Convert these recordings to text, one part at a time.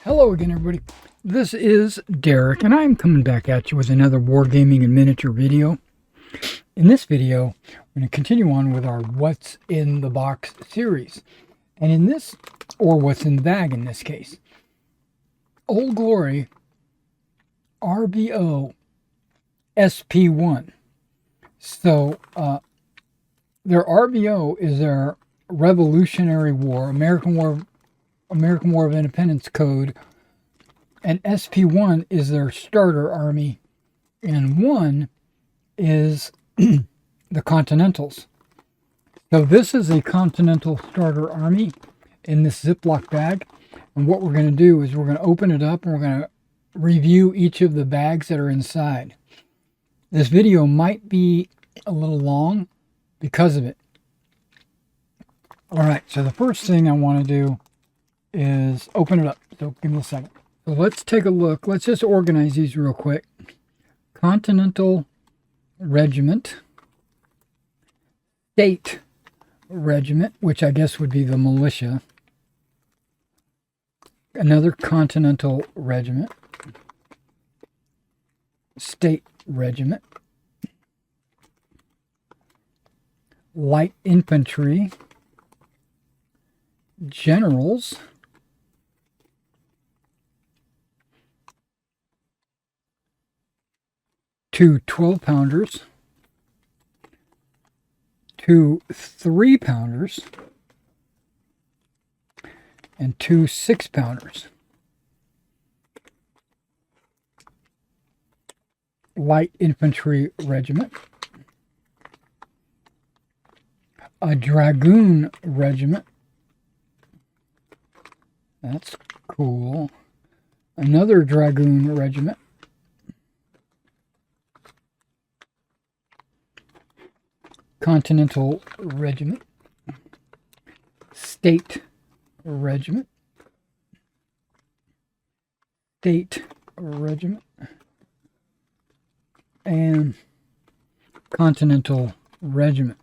Hello again, everybody. This is Derek, and I'm coming back at you with another wargaming and miniature video. In this video, we're going to continue on with our What's in the Box series. And in this, or What's in the Bag in this case, Old Glory RBO SP1. So, their RBO is their Revolutionary War, American War of Independence code, and SP1 is their starter army, and 1 is the Continentals. So this is a Continental starter army in this Ziploc bag, and what we're going to do is we're going to open it up and we're going to review each of the bags that are inside. This video might be a little long because of it. Alright, so the first thing I want to do is open it up. So give me a second. So let's take a look. Let's just organize these real quick. Continental Regiment. State Regiment, which I guess would be the militia. Another Continental Regiment. State Regiment. Light Infantry. Generals. Two 12-pounders, two 3-pounders, and two 6-pounders. Light Infantry Regiment, a Dragoon Regiment. That's cool. Another Dragoon Regiment. Continental Regiment, State Regiment, State Regiment, and Continental Regiment.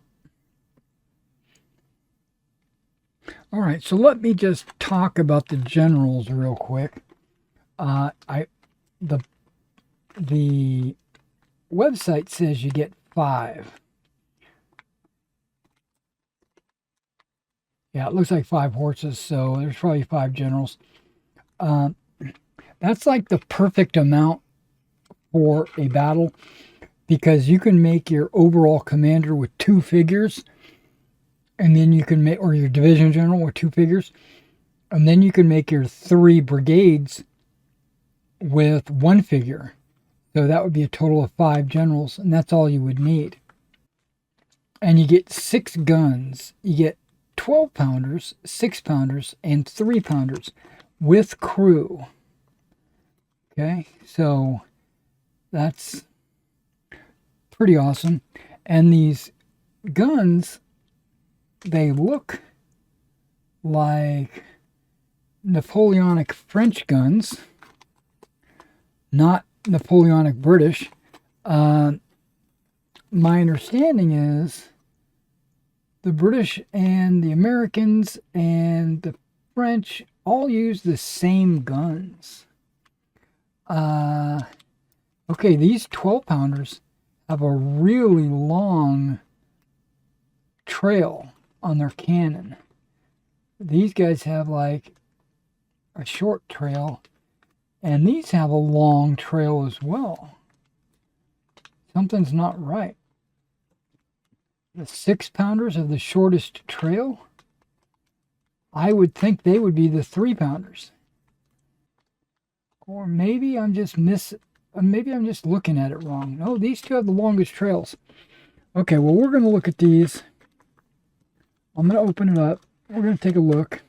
All right, so let me just talk about the generals real quick. The website says you get 5. Yeah, it looks like 5 horses, so there's probably 5 generals. That's like the perfect amount for a battle, because you can make your overall commander with 2 figures, and then you can make, or your division general with 2 figures, and then you can make your 3 brigades with 1 figure. So that would be a total of 5 generals, and that's all you would need. And you get 6 guns. You get 12-pounders, 6-pounders, and 3-pounders with crew. Okay, so that's pretty awesome. And these guns, they look like Napoleonic French guns, not Napoleonic British. My understanding is the British and the Americans and the French all use the same guns. Okay, these 12-pounders have a really long trail on their cannon. These guys have like a short trail, and these have a long trail as well. Something's not right. The 6-pounders have the shortest trail. I would think they would be the 3-pounders. Or maybe I'm just looking at it wrong. No, these 2 have the longest trails. Okay, well, we're going to look at these. I'm going to open it up. We're going to take a look.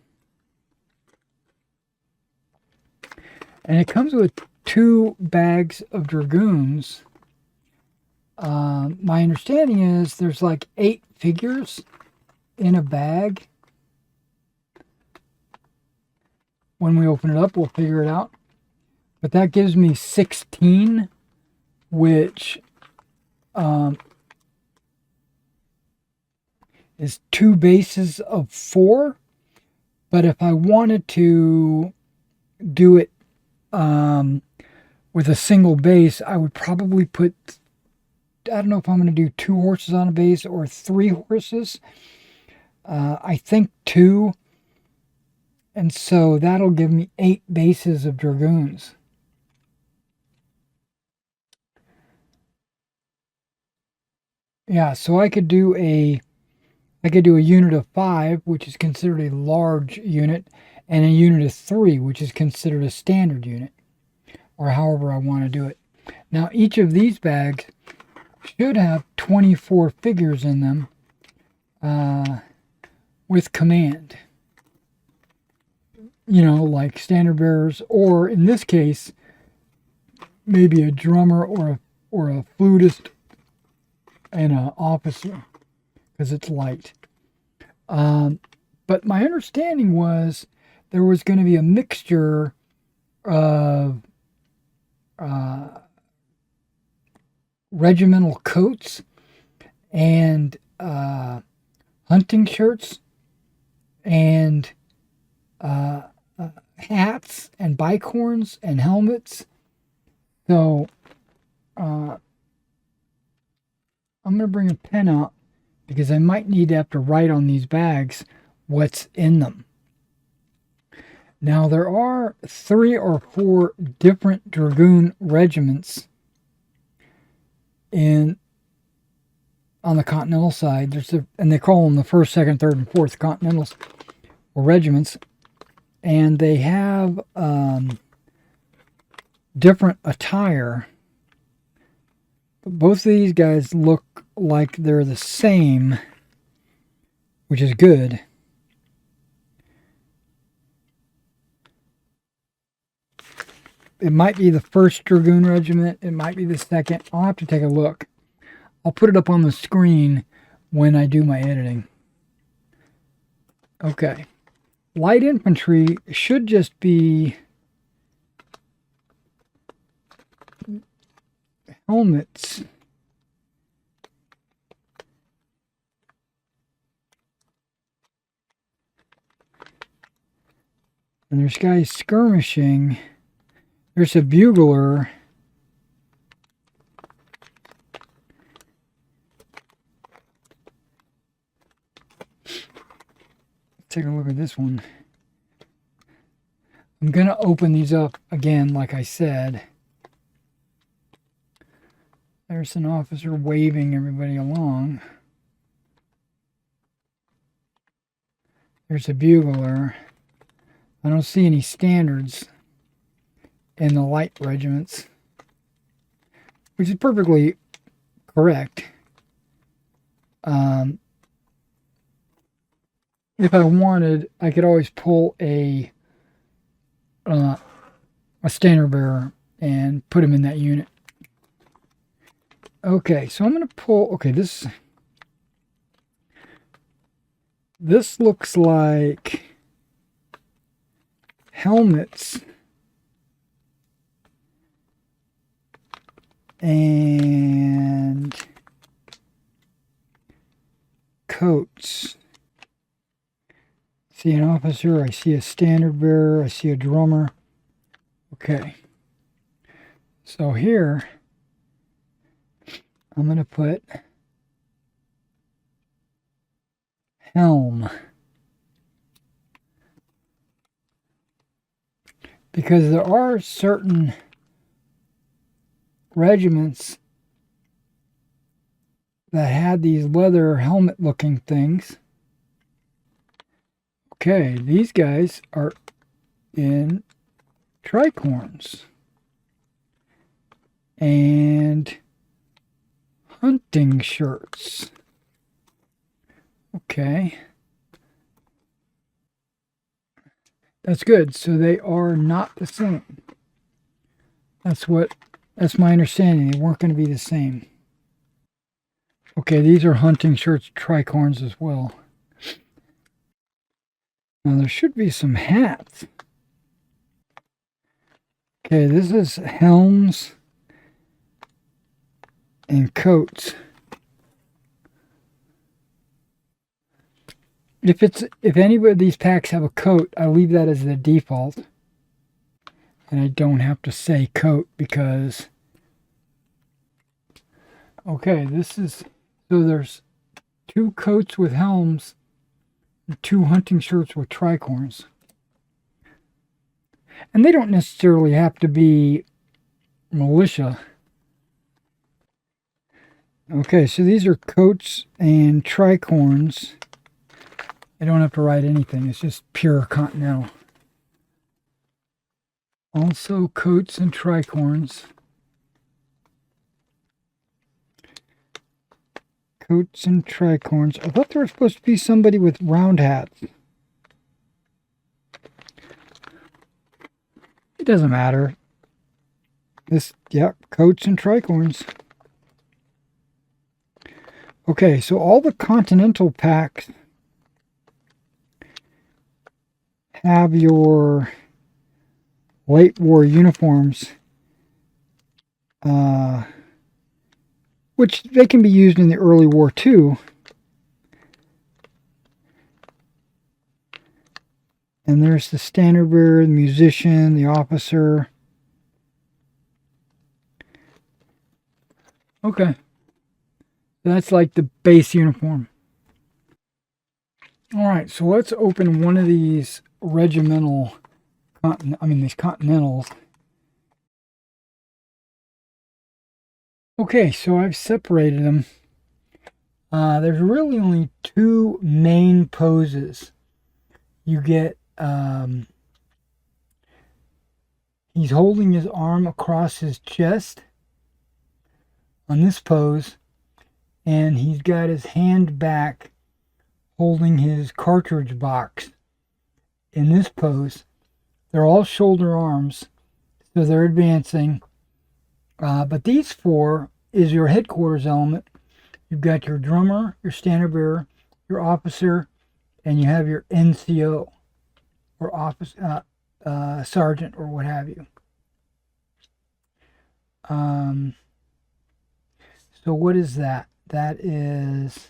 And it comes with 2 bags of dragoons. My understanding is there's like 8 figures in a bag. When we open it up, we'll figure it out. But that gives me 16, which is 2 bases of 4. But if I wanted to do it with a single base, I would probably put, I don't know if I'm going to do 2 horses on a base or 3 horses. I think 2. And so that'll give me 8 bases of dragoons. Yeah, so I could do a unit of 5, which is considered a large unit, and a unit of 3, which is considered a standard unit, or however I want to do it. Now, each of these bags should have 24 figures in them with command. You know, like standard bearers, or in this case, maybe a drummer or a flutist and an officer, because it's light. But my understanding was there was going to be a mixture of regimental coats and hunting shirts and hats and bicorns and helmets. So I'm going to bring a pen out because I might need to have to write on these bags what's in them. Now, there are 3 or 4 different dragoon regiments on the Continental side. And they call them the 1st, 2nd, 3rd, and 4th Continentals, or regiments. And they have different attire. But both of these guys look like they're the same, which is good. It might be the 1st Dragoon Regiment. It might be the 2nd. I'll have to take a look. I'll put it up on the screen when I do my editing. Okay. Light infantry should just be helmets. And there's guys skirmishing. There's a bugler. Take a look at this one. I'm going to open these up again, like I said. There's an officer waving everybody along. There's a bugler. I don't see any standards in the light regiments, which is perfectly correct. If I wanted, I could always pull a standard bearer and put him in that unit. Okay, so I'm going to pull. Okay, this looks like helmets and coats. See an officer, I see a standard bearer, I see a drummer. Okay. So here, I'm going to put helm. Because there are certain regiments that had these leather helmet looking things. Okay, these guys are in tricorns and hunting shirts. Okay. That's good. So they are not the same. That's my understanding. They weren't going to be the same. Okay, these are hunting shirts, tricorns as well. Now there should be some hats. Okay, this is helms and coats. If any of these packs have a coat, I leave that as the default. And I don't have to say coat because... Okay, this is... So there's 2 coats with helms and 2 hunting shirts with tricorns. And they don't necessarily have to be militia. Okay, so these are coats and tricorns. I don't have to write anything. It's just pure Continental. Also coats and tricorns. Coats and tricorns. I thought there was supposed to be somebody with round hats. It doesn't matter. Coats and tricorns. Okay, so all the Continental packs have your late war uniforms, which they can be used in the early war too. And there's the standard bearer, the musician, the officer. Okay. That's like the base uniform. Alright, so let's open one of these regimental, these Continentals. Okay, so I've separated them. There's really only 2 main poses. You get, he's holding his arm across his chest on this pose, and he's got his hand back holding his cartridge box in this pose. They're all shoulder arms, so they're advancing. But these 4 is your headquarters element. You've got your drummer, your standard bearer, your officer, and you have your NCO, or office sergeant, or what have you. So what is that? That is...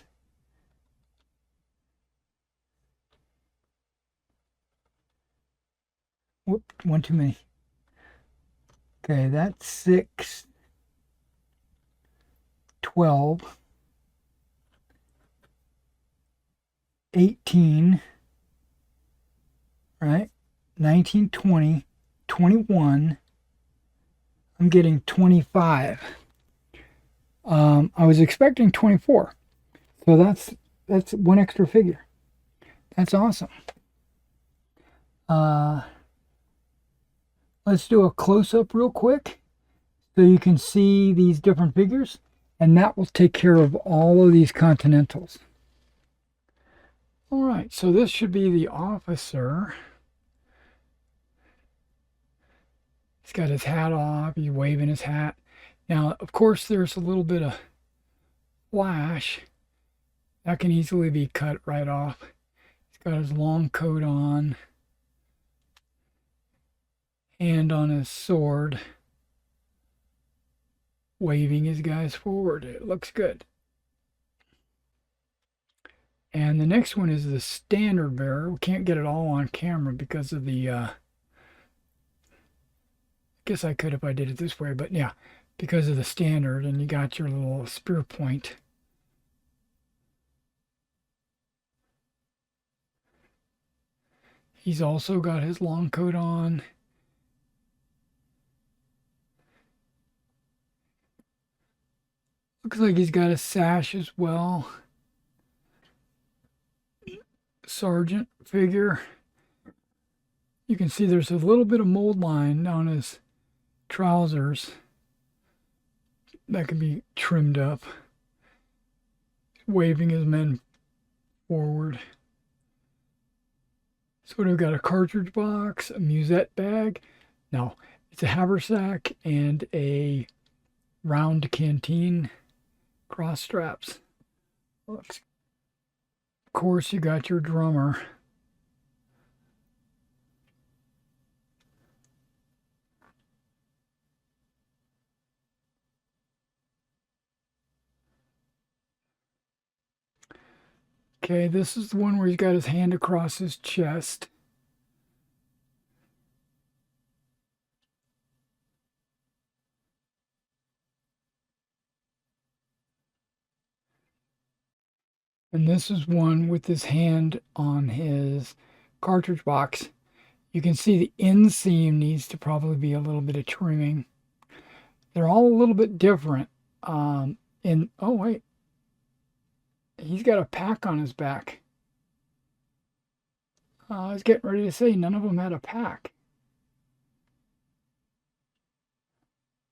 Whoop, one too many. Okay, that's 6, 12, 18, right? 19, 20, 21. I'm getting 25. I was expecting 24. So that's 1 extra figure. That's awesome. Let's do a close-up real quick so you can see these different figures, and that will take care of all of these Continentals. All right, so this should be the officer. He's got his hat off, he's waving his hat. Now, of course, there's a little bit of flash. That can easily be cut right off. He's got his long coat on. Hand on his sword. Waving his guys forward. It looks good. And the next one is the standard bearer. We can't get it all on camera because of the... I guess I could if I did it this way, but yeah, because of the standard, and you got your little spear point. He's also got his long coat on. Looks like he's got a sash as well. Sergeant figure. You can see there's a little bit of mold line down his trousers. That can be trimmed up. Waving his men forward. So we've got a cartridge box, a musette bag. No, it's a haversack and a round canteen cross straps. Looks. Of course, you got your drummer. Okay, this is the one where he's got his hand across his chest. And this is one with his hand on his cartridge box. You can see the inseam needs to probably be a little bit of trimming. They're all a little bit different. Oh wait, he's got a pack on his back. I was getting ready to say none of them had a pack.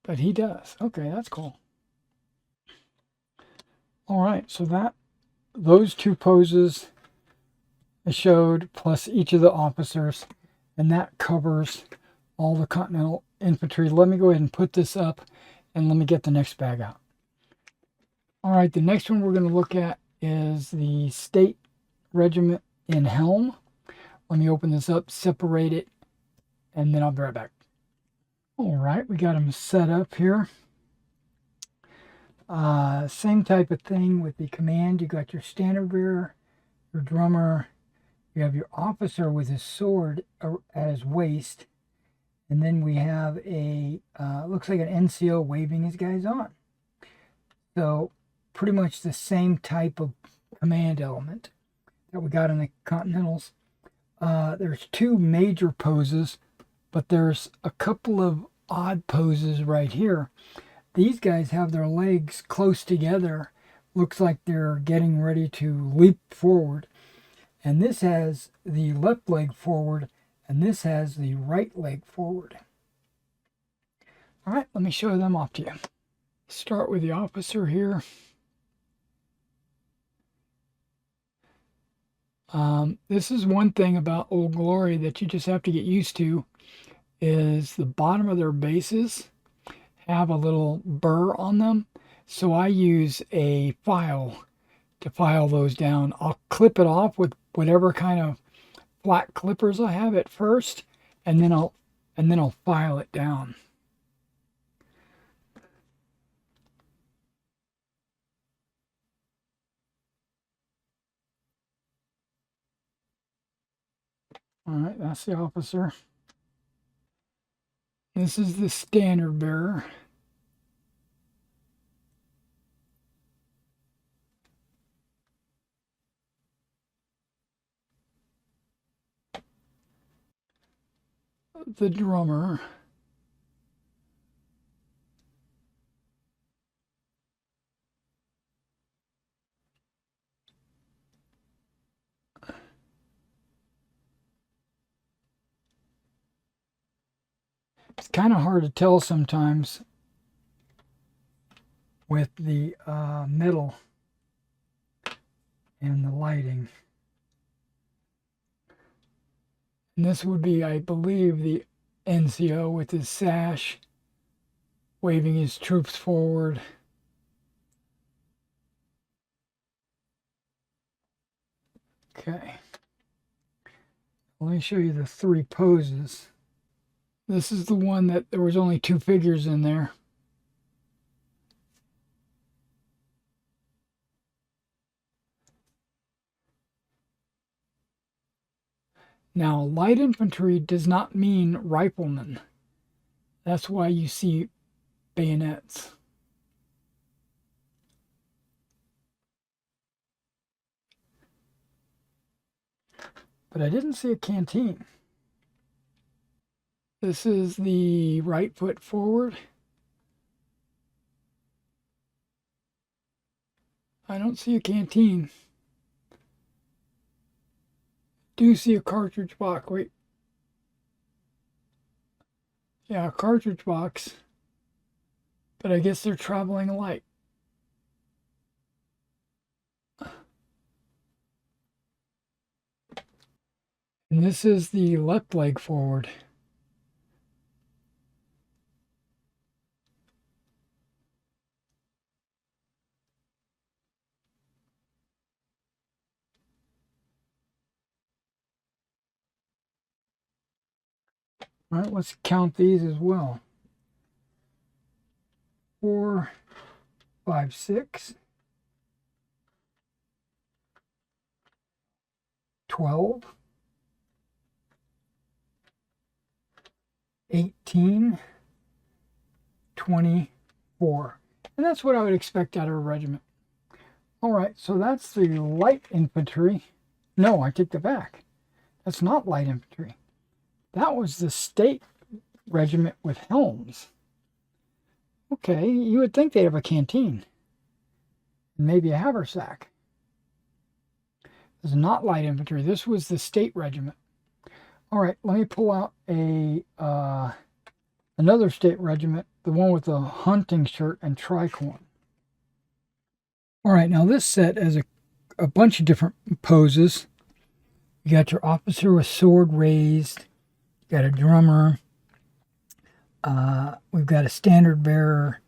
But he does. Okay, that's cool. All right, so those two poses I showed, plus each of the officers, and that covers all the Continental infantry. Let me go ahead and put this up, and let me get the next bag out. All right, the next one we're going to look at is the State Regiment in Helm. Let me open this up, separate it, and then I'll be right back. All right, we got them set up here. Same type of thing with the command. You got your standard bearer, your drummer, you have your officer with his sword at his waist, and then we have a, looks like an NCO waving his guys on. So pretty much the same type of command element that we got in the Continentals. There's two major poses, but there's a couple of odd poses right here. These guys have their legs close together. Looks like they're getting ready to leap forward. And this has the left leg forward, and this has the right leg forward. All right, let me show them off to you. Start with the officer here. This is one thing about Old Glory that you just have to get used to, is the bottom of their bases have a little burr on them. So I use a file to file those down. I'll clip it off with whatever kind of flat clippers I have at first, and then I'll file it down. All right, that's the officer. This is the standard bearer. The drummer. It's kind of hard to tell sometimes with the metal and the lighting. And this would be, I believe, the NCO with his sash, waving his troops forward. Okay. Let me show you the three poses. This is the one that there was only two figures in there. Now, light infantry does not mean riflemen. That's why you see bayonets. But I didn't see a canteen. This is the right foot forward. I don't see a canteen. Do see a cartridge box. Wait. Yeah, a cartridge box. But I guess they're traveling light. And this is the left leg forward. All right, let's count these as well. 4, 5, 6, 12, 18, 24. And that's what I would expect out of a regiment. All right, so that's the light infantry. No, I take that back. That's not light infantry. That was the state regiment with helms. Okay, you would think they'd have a canteen. Maybe a haversack. This is not light infantry. This was the state regiment. All right, let me pull out another state regiment, the one with the hunting shirt and tricorn. All right, now this set has a bunch of different poses. You got your officer with sword raised. You got a drummer. We've got a standard bearer.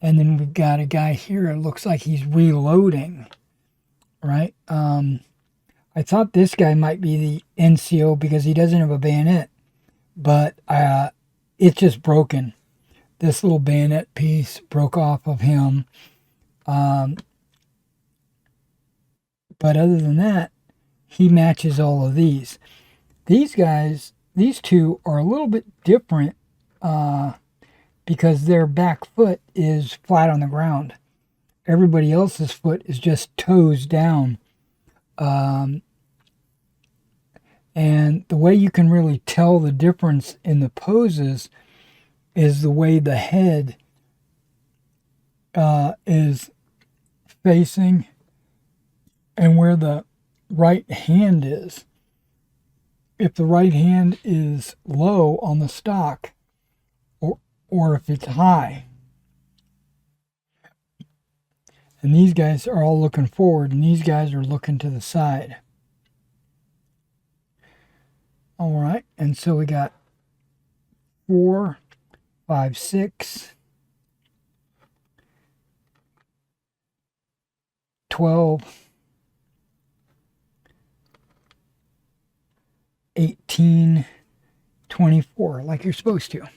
And then we've got a guy here. It looks like he's reloading, right? I thought this guy might be the NCO because he doesn't have a bayonet. But it's just broken. This little bayonet piece broke off of him. But other than that, he matches all of these. These guys, these two are a little bit different because their back foot is flat on the ground. Everybody else's foot is just toes down. And the way you can really tell the difference in the poses is the way the head is facing and where the right hand is. If the right hand is low on the stock or if it's high. And these guys are all looking forward and these guys are looking to the side. All right, and so we got 4, 5, 6, 12, 18, 24, like you're supposed to.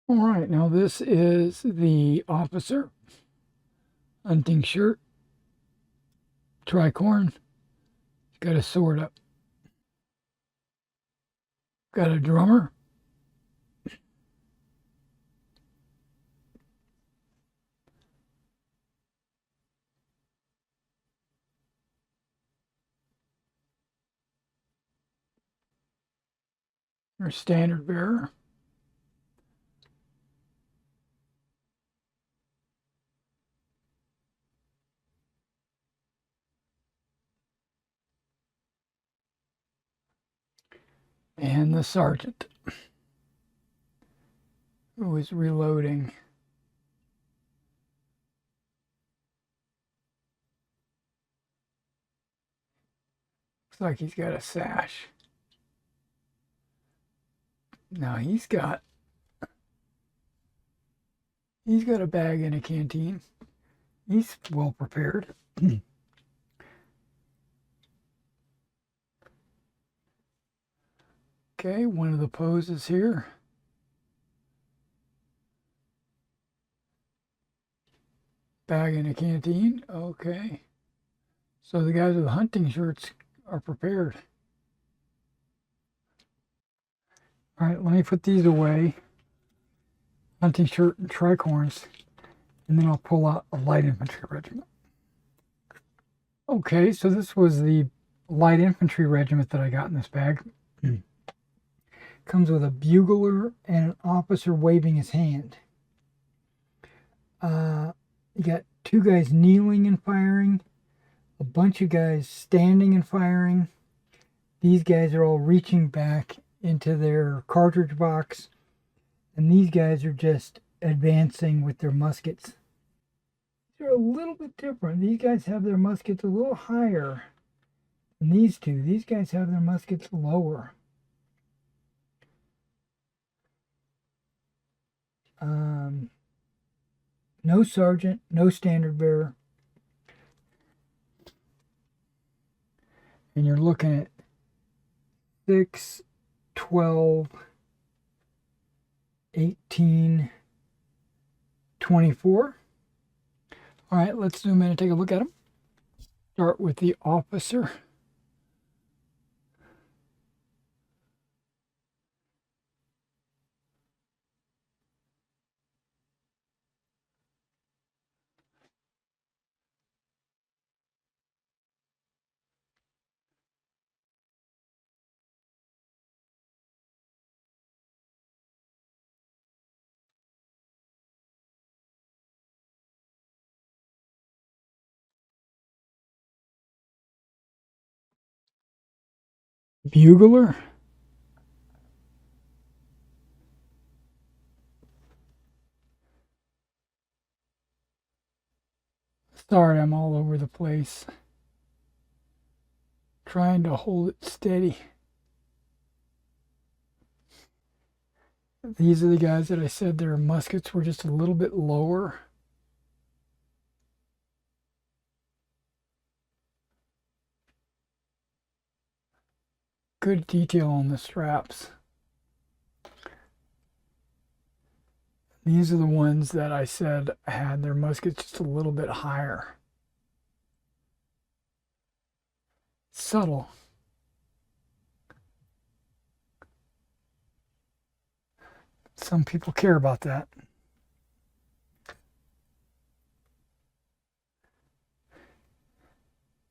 All right, now this is the officer. Hunting shirt. Tricorn. Got a sword up. Got a drummer. Or standard bearer. And the sergeant, who is reloading. Looks like he's got a sash. Now he's got a bag and a canteen. He's well prepared. Okay, one of the poses here. Bag and a canteen. Okay. So the guys with the hunting shirts are prepared. All right, let me put these away. Hunting shirt and tricorns. And then I'll pull out a light infantry regiment. Okay, so this was the light infantry regiment that I got in this bag. Comes with a bugler and an officer waving his hand. You got 2 guys kneeling and firing, a bunch of guys standing and firing. These guys are all reaching back into their cartridge box, and these guys are just advancing with their muskets. They're a little bit different. These guys have their muskets a little higher than these two. These guys have their muskets lower. No sergeant, no standard bearer. And you're looking at 6, 12, 18, 24. All right, let's zoom in and take a look at them. Start with the officer. Bugler? Sorry, I'm all over the place. Trying to hold it steady. These are the guys that I said their muskets were just a little bit lower. Good detail on the straps. These are the ones that I said had their muskets just a little bit higher. Subtle. Some people care about that.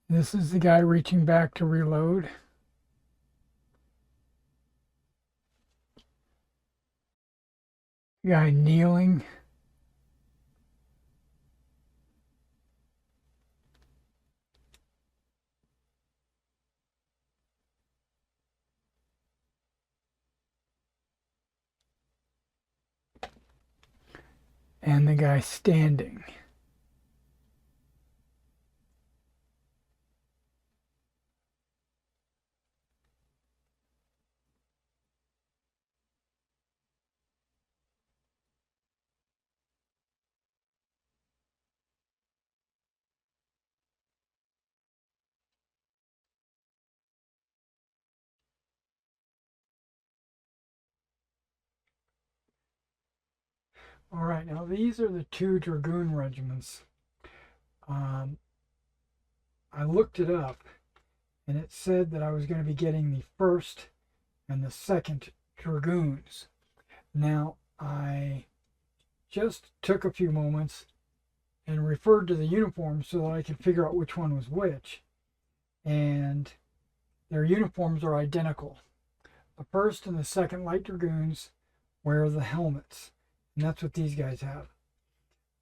This is the guy reaching back to reload. Guy kneeling. And the guy standing. All right, now these are the two dragoon regiments. I looked it up, and it said that I was going to be getting the 1st and the 2nd dragoons. Now, I just took a few moments and referred to the uniforms so that I could figure out which one was which. And their uniforms are identical. The 1st and the 2nd Light Dragoons wear the helmets, and that's what these guys have.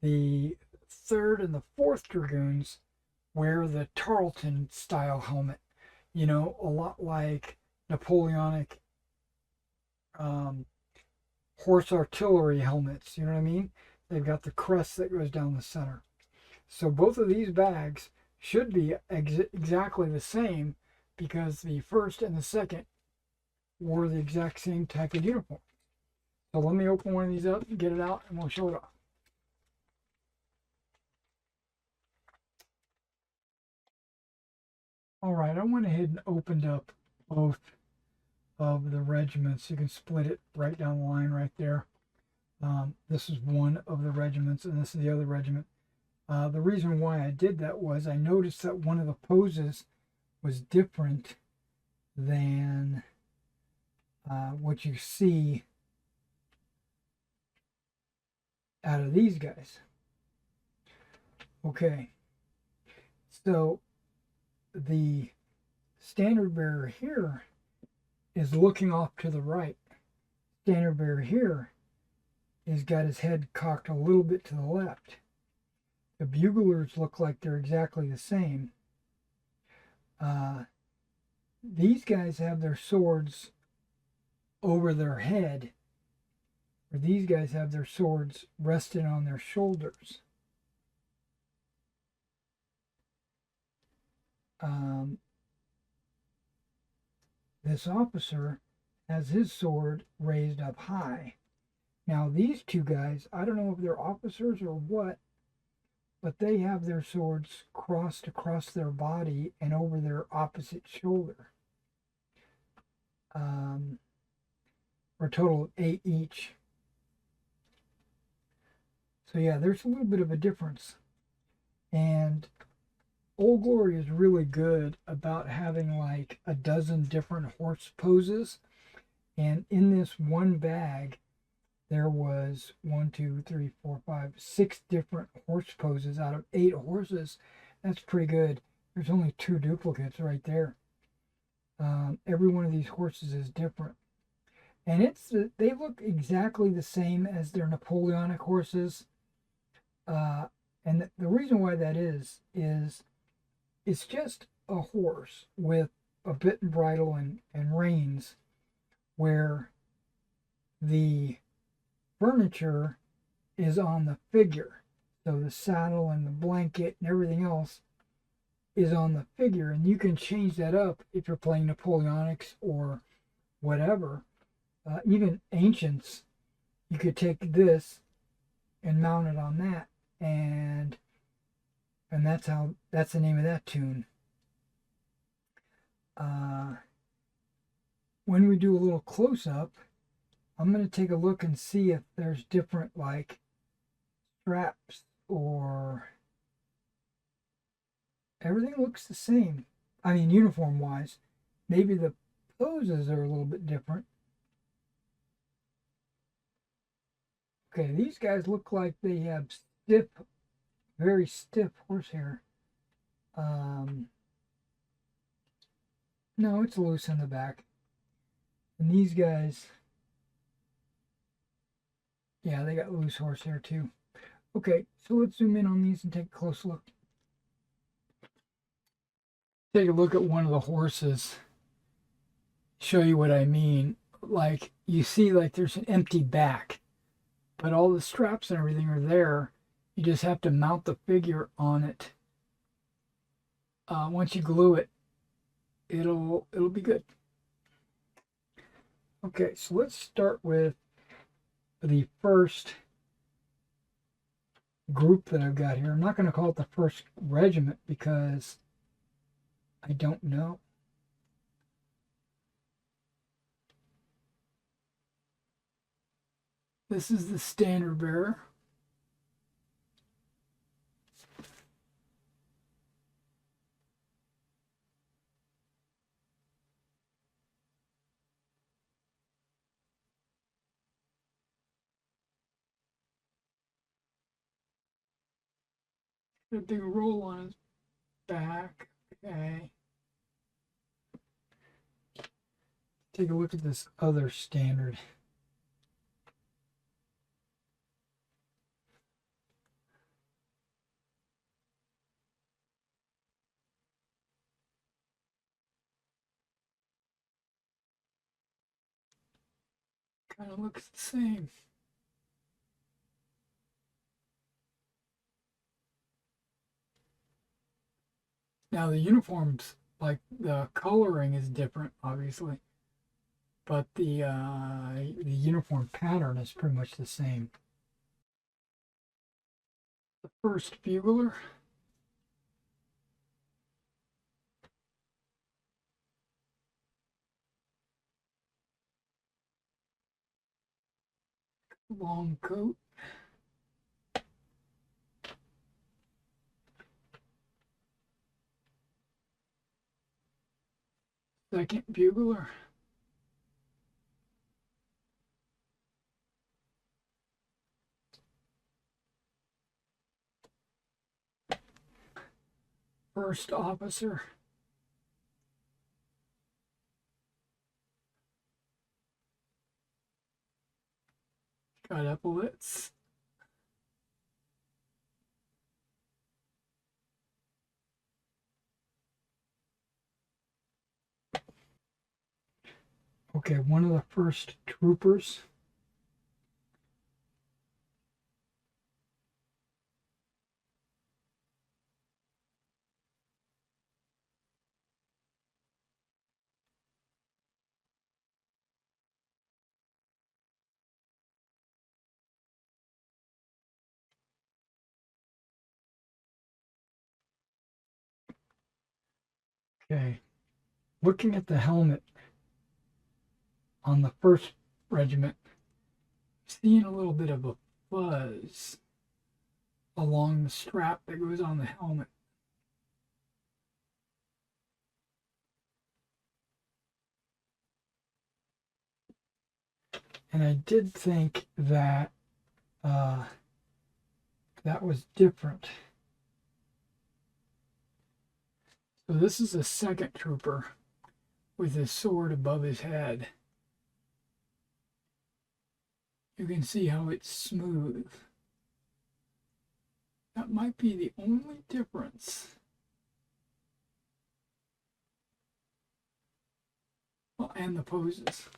The 3rd and the 4th Dragoons wear the Tarleton style helmet, you know, a lot like Napoleonic horse artillery helmets, you know what I mean? They've got the crest that goes down the center. So both of these bags should be exactly the same because the 1st and the 2nd wore the exact same type of uniform. So let me open one of these up and get it out and we'll show it off. All right, I went ahead and opened up both of the regiments. You can split it right down the line right there. This is one of the regiments and this is the other regiment. The reason why I did that was I noticed that one of the poses was different than what you see out of these guys. Okay, so the standard bearer here is looking off to the right. Standard bearer here has got his head cocked a little bit to the left. The buglers look like they're exactly the same. These guys have their swords over their head, or these guys have their swords resting on their shoulders. This officer has his sword raised up high. Now these two guys, I don't know if they're officers or what, but they have their swords crossed across their body and over their opposite shoulder. For a total of 8 each. So yeah, there's a little bit of a difference. And Old Glory is really good about having like a dozen different horse poses. And in this one bag, there was 6 different horse poses out of 8 horses. That's pretty good. There's only 2 duplicates right there. Every one of these horses is different. And they look exactly the same as their Napoleonic horses. And the reason why that is it's just a horse with a bit and bridle and reins, where the furniture is on the figure. So the saddle and the blanket and everything else is on the figure, and you can change that up if you're playing Napoleonics or whatever. Even Ancients, you could take this and mount it on that, and that's the name of that tune. When we do a little close up, I'm going to take a look and see if there's different like straps, or everything looks the same. I mean, uniform wise. Maybe the poses are a little bit different. Okay, these guys look like they have stiff, very stiff horsehair. No, it's loose in the back. And these guys, yeah, they got loose horsehair too. Okay, so let's zoom in on these and take a close look. Take a look at one of the horses. Show you what I mean. Like, you see, like, there's an empty back, but all the straps and everything are there. You just have to mount the figure on it. Once you glue it, it'll be good. Okay, so let's start with the first group that I've got here. I'm not going to call it the first regiment because I don't know. This is the standard bearer. A big roll on his back. Okay. Take a look at this other standard. Kind of looks the same. Now the uniforms, like the coloring is different, obviously, but the uniform pattern is pretty much the same. The first bugler. Long coat. Second bugler. First officer. Got epaulets. Okay, one of the first troopers. Okay, looking at the helmet on the first regiment, seeing a little bit of a fuzz along the strap that goes on the helmet. And I did think that that was different. So this is a second trooper with his sword above his head. You can see how it's smooth. That might be the only difference. and the poses.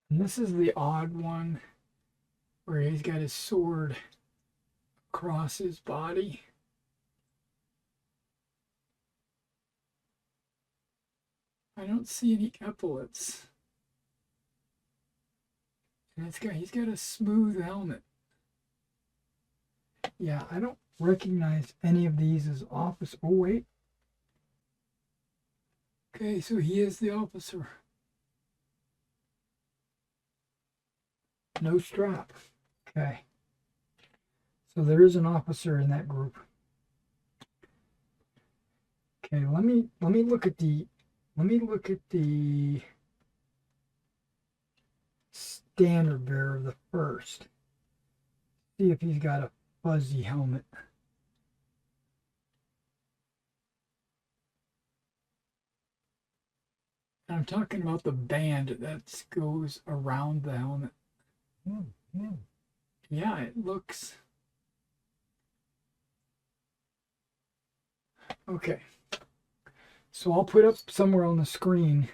And this is the odd one where he's got his sword across his body. I don't see any epaulets. And he's got a smooth helmet. Yeah, I don't recognize any of these as officer. Oh, wait. Okay, so he is the officer. No strap. Okay. So there is an officer in that group. Okay, let me look at the standard bearer, the first. See if he's got a fuzzy helmet. I'm talking about the band that goes around the helmet. Yeah, it looks... Okay. So I'll put up somewhere on the screen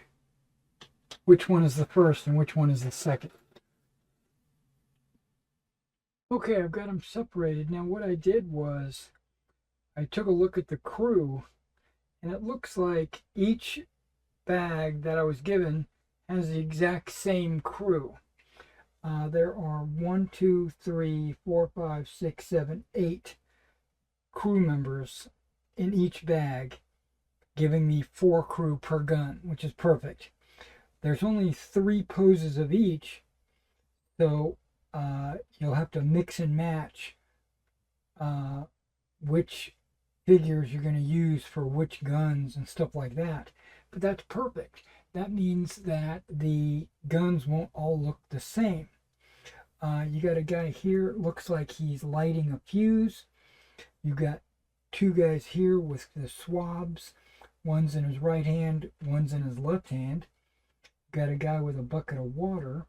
which one is the first and which one is the second. Okay, I've got them separated. Now what I did was I took a look at the crew, and it looks like each bag that I was given has the exact same crew. There are 1, 2, 3, 4, 5, 6, 7, 8 crew members in each bag, giving me 4 crew per gun, which is perfect. There's only 3 poses of each, so you'll have to mix and match which figures you're going to use for which guns and stuff like that. But that's perfect. That means that the guns won't all look the same. You got a guy here, it looks like he's lighting a fuse. You got 2 guys here with the swabs. One's in his right hand, one's in his left hand. You got a guy with a bucket of water.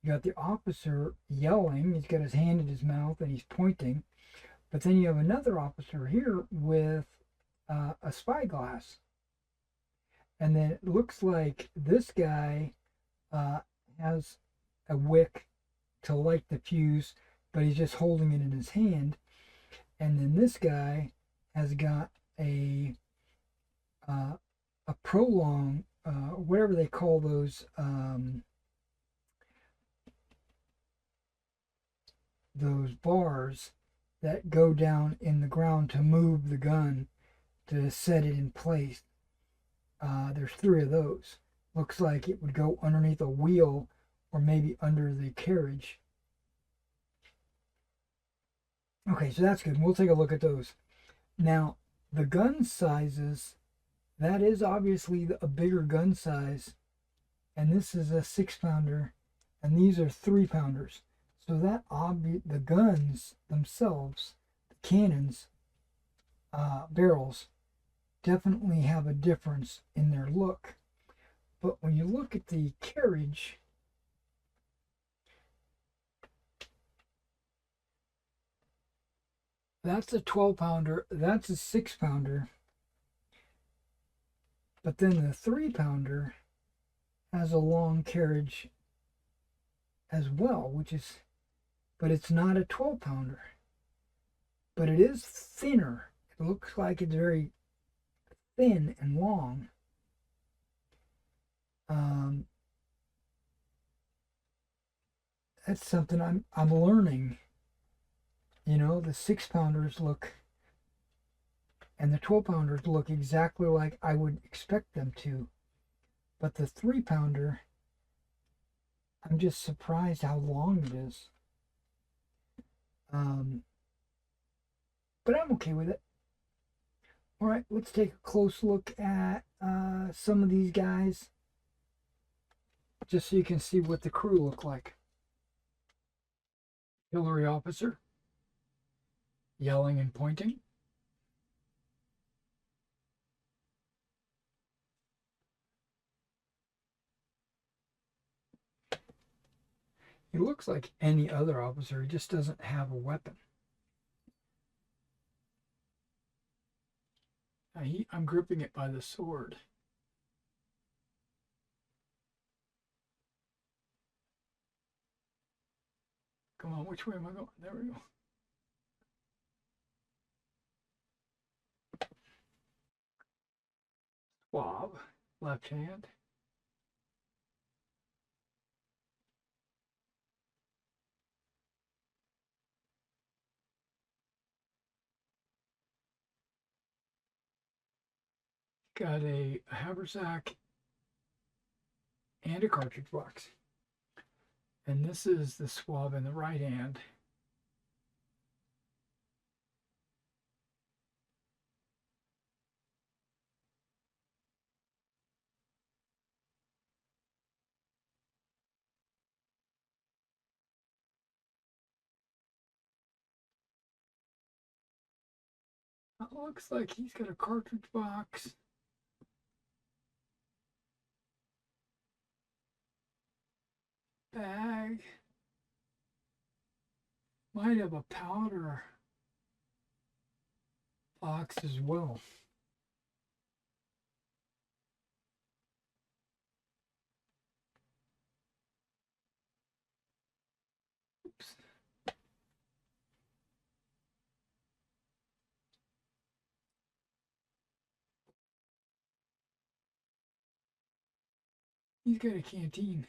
You got the officer yelling. He's got his hand in his mouth and he's pointing. But then you have another officer here with a spyglass. And then it looks like this guy has a wick to light the fuse, but he's just holding it in his hand. And then this guy has got a prolong, whatever they call those bars that go down in the ground to move the gun to set it in place. There's 3 of those. Looks like it would go underneath a wheel or maybe under the carriage. Okay, so that's good. We'll take a look at those. Now, the gun sizes, that is obviously a bigger gun size, and this is a 6-pounder, and these are 3-pounders. So that the guns themselves, the cannons, barrels, definitely have a difference in their look. But when you look at the carriage, that's a 12-pounder, that's a 6-pounder. But then the 3-pounder has a long carriage as well, but it's not a 12-pounder. But it is thinner. It looks like it's very thin and long. That's something I'm learning. You know, the 6-pounders look and the 12-pounders look exactly like I would expect them to. But the 3-pounder, I'm just surprised how long it is. But I'm okay with it. All right, let's take a close look at some of these guys, just so you can see what the crew look like. Artillery officer, yelling and pointing. He looks like any other officer, he just doesn't have a weapon. I'm gripping it by the sword. Come on, which way am I going? There we go. Swab, left hand. Got a haversack and a cartridge box. And this is the swab in the right hand. It looks like he's got a cartridge box. Bag. Might have a powder box as well. Oops. He's got a canteen.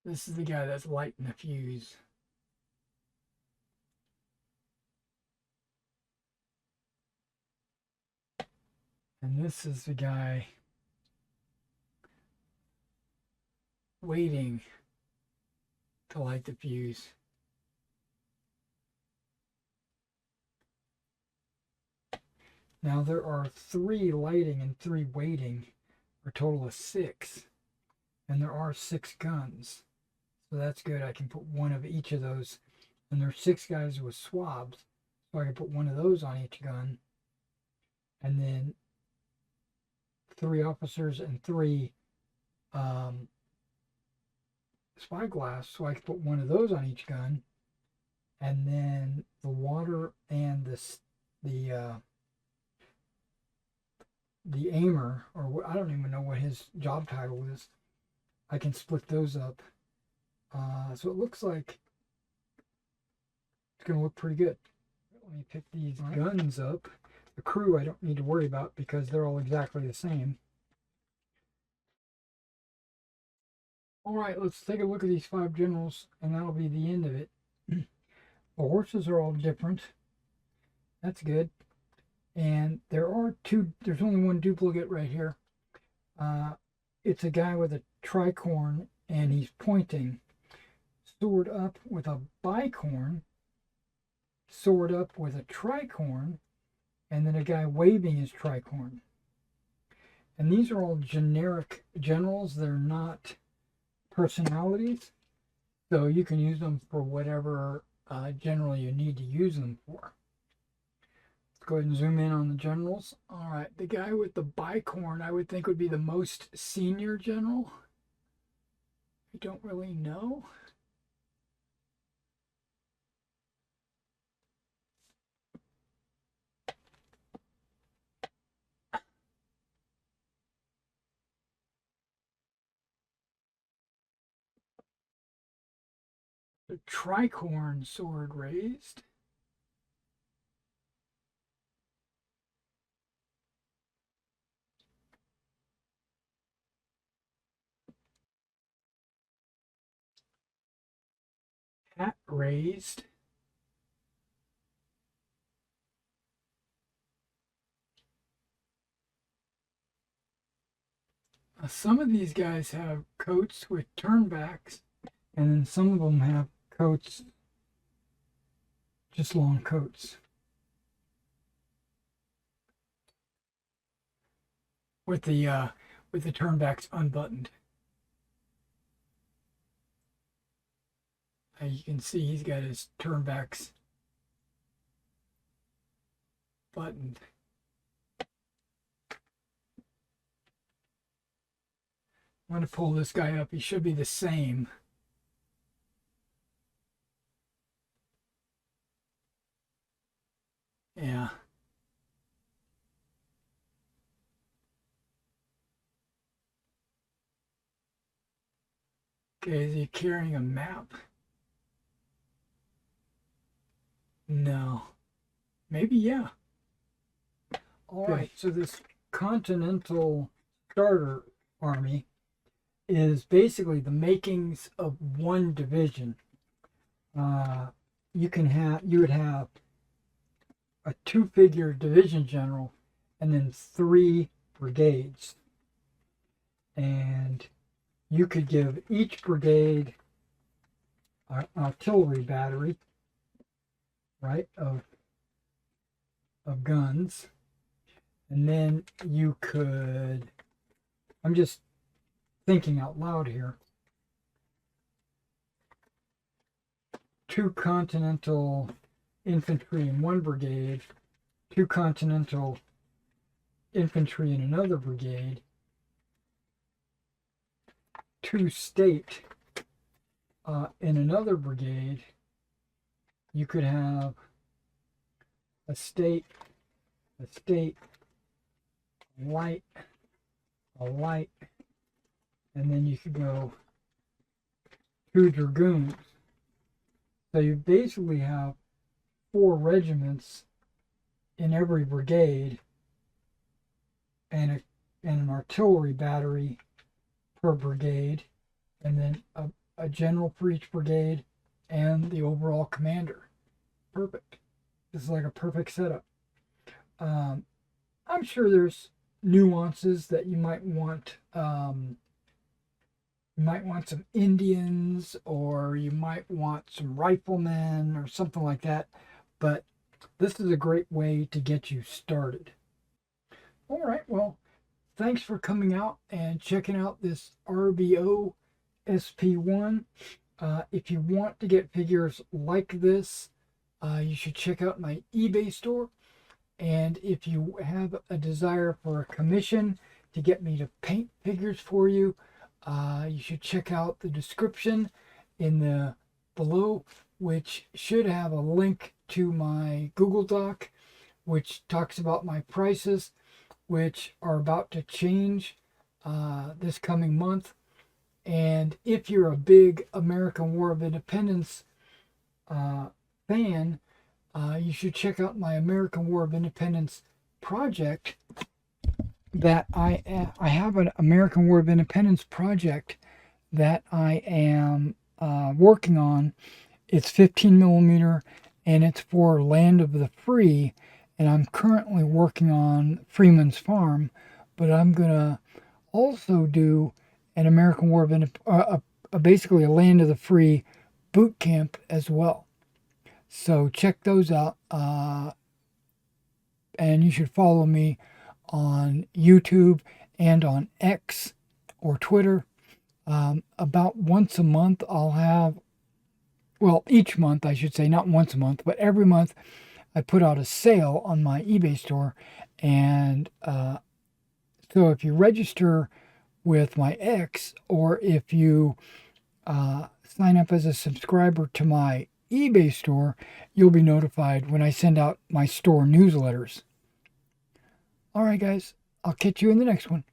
This is the guy that's lighting the fuse. And this is the guy waiting to light the fuse. Now there are 3 lighting and 3 waiting, for a total of 6. And there are 6 guns. So that's good. I can put 1 of each of those. And there's 6 guys with swabs. So I can put 1 of those on each gun. And then 3 officers and 3 spyglass. So I can put 1 of those on each gun. And then the water and the aimer, or I don't even know what his job title is. I can split those up. So it looks like it's going to look pretty good. Let me pick these guns up. The crew I don't need to worry about because they're all exactly the same. Alright, let's take a look at these 5 generals, and that'll be the end of it. The horses are all different. That's good. And there's only 1 duplicate right here. It's a guy with a tricorn, and he's pointing. Sword up with a bicorn, sword up with a tricorn, and then a guy waving his tricorn. And these are all generic generals. They're not personalities. So you can use them for whatever general you need to use them for. Let's go ahead and zoom in on the generals. All right, the guy with the bicorn I would think would be the most senior general. I don't really know. The tricorn sword raised. Hat raised. Some of these guys have coats with turnbacks, and then some of them have coats, just long coats. With the turnbacks unbuttoned. You can see he's got his turnbacks buttoned. I'm going to pull this guy up. He should be the same. Yeah. Okay, is he carrying a map? No. Maybe, yeah. All right, so this Continental starter army is basically the makings of one division. You would have a two-figure division general and then 3 brigades. And you could give each brigade an artillery battery, right, of guns. And then you could, I'm just thinking out loud here, 2 Continental infantry in one brigade, 2 Continental infantry in another brigade, 2 state in another brigade. You could have a state, light, a light, and then you could go 2 dragoons. So you basically have 4 regiments in every brigade and an artillery battery per brigade, and then a general for each brigade and the overall commander. Perfect. This is like a perfect setup. I'm sure there's nuances that you might want. You might want some Indians, or you might want some riflemen or something like that. But this is a great way to get you started. All right, well, thanks for coming out and checking out this RBO SP1. If you want to get figures like this, you should check out my eBay store. And if you have a desire for a commission to get me to paint figures for you, you should check out the description in the below, which should have a link to my Google Doc, which talks about my prices, which are about to change this coming month. And if you're a big American War of Independence fan, you should check out my American War of Independence project. That I have an American War of Independence project that I am working on. It's 15 millimeter and it's for Land of the Free, and I'm currently working on Freeman's Farm, but I'm gonna also do an American War of Independence, basically a Land of the Free boot camp as well. So check those out, and you should follow me on YouTube and on X or Twitter. About once a month I'll have, well, each month I should say, not once a month, but every month I put out a sale on my eBay store. And so if you register with my X, or if you sign up as a subscriber to my eBay store, you'll be notified when I send out my store newsletters. All right, guys, I'll catch you in the next one.